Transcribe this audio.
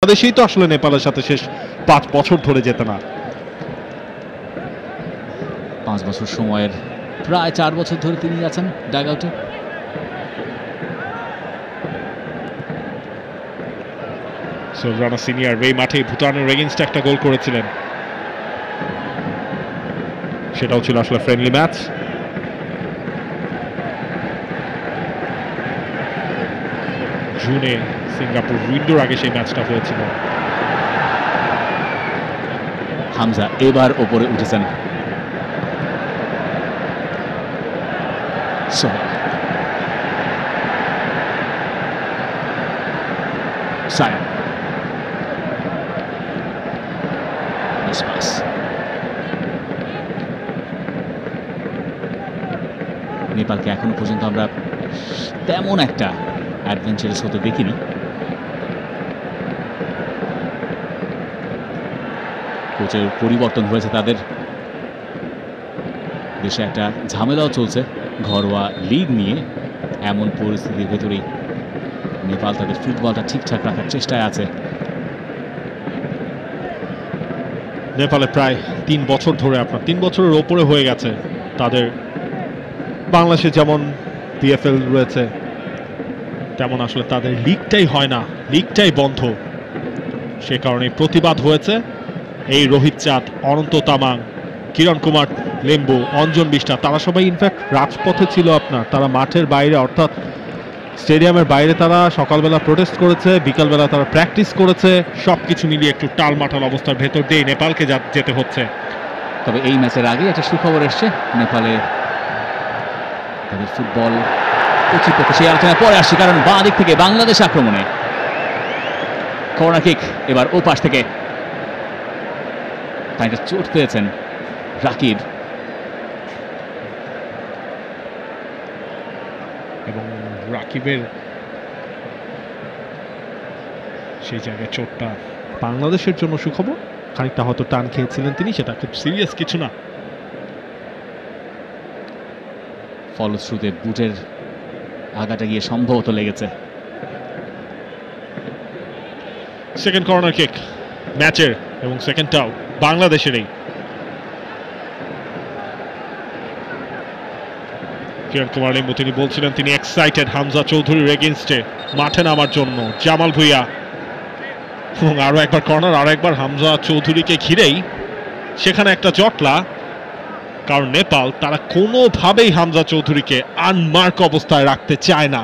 বাংলাদেশেই তো আসলে নেপালের সাথে শেষ 5 বছর ধরে যেতে না। 5 বছর সময়ের প্রায় 4 বছর ধরে তিনি আছেন ডাগ আউটে। সোলরানা সিনিয়র এই মাঠে ভুটানের এগেইনস্টে একটা গোল করেছিলেন, সেটাও ছিল আসলে ফ্রেন্ডলি ম্যাচ। জুনে সিঙ্গাপুর উইন্ডোর আগে সেই ম্যাচটা হয়েছিল। হামজা এবার ওপরে উঠেছেন। নেপালকে এখনো পর্যন্ত আমরা তেমন একটা অ্যাডভেঞ্চারাস হতে দেখিনি। কোচের পরিবর্তন হয়েছে, তাদের দেশে একটা ঝামেলাও চলছে ঘরোয়া লিগ নিয়ে। এমন পরিস্থিতির ভেতরেই নেপাল তাদের ফুটবলটা ঠিকঠাক রাখার চেষ্টায় আছে। নেপালে প্রায় 3 বছর ধরে, আপনার 3 বছরের ওপরে হয়ে গেছে তাদের। বাংলাদেশে যেমন পিএফএল রয়েছে, তেমন আসলে তাদের লিগটাই হয় না, লিগটাই বন্ধ। সে কারণে প্রতিবাদ হয়েছে। এই রোহিত চাঁদ, অনন্ত তামাং, কিরণ কুমার লেম্বু, অঞ্জন বিষ্টা, তারা সবাই ইনফ্যাক্ট রাজপথে ছিল আপনার। তারা মাঠের বাইরে অর্থাৎ স্টেডিয়ামের বাইরে তারা সকালবেলা প্রোটেস্ট করেছে, বিকালবেলা তারা প্র্যাকটিস করেছে। সবকিছু মিলিয়ে একটু টালমাটাল অবস্থার ভেতর দিয়ে নেপালকে যেতে হচ্ছে। তবে এই ম্যাচের আগে একটা সুখবর এসছে, নেপালে তাদের ফুটবল কর্তৃপক্ষ সেই আলোচনায় পরে আসছে, কারণ বাঁ দিক থেকে বাংলাদেশ আক্রমণে কর্নার কিক। এবার ও পাশ থেকে তাইটা চোট পেয়েছেন রাকিব, এবং রাকিবের সেই জায়গায় চোটটা বাংলাদেশের জন্য সুখবর। খানিকটা হয়তো টান খেয়েছিলেন তিনি, সেটা খুব সিরিয়াস কিছু না। ফলশ্রুতিতে বুটের আঘাতে গিয়ে সম্ভবত লেগেছে। সেকেন্ড কর্নার কিক ম্যাচের, এবং সেকেন্ডটাও বাংলাদেশেরই। কিরণ কুমার লিম্বু তিনি বলছিলেন তিনি এক্সাইটেড হামজা চৌধুরীর এগেইনস্টে মাঠে নামার জন্য। জামাল ভুইয়া, এবং আরো একবার কর্নার, আরো একবার হামজা চৌধুরীকে ঘিরেই সেখানে একটা জটলা। কারণ নেপাল তারা কোনোভাবেই হামজা চৌধুরীকে আনমার্ক অবস্থায় রাখতে চায় না।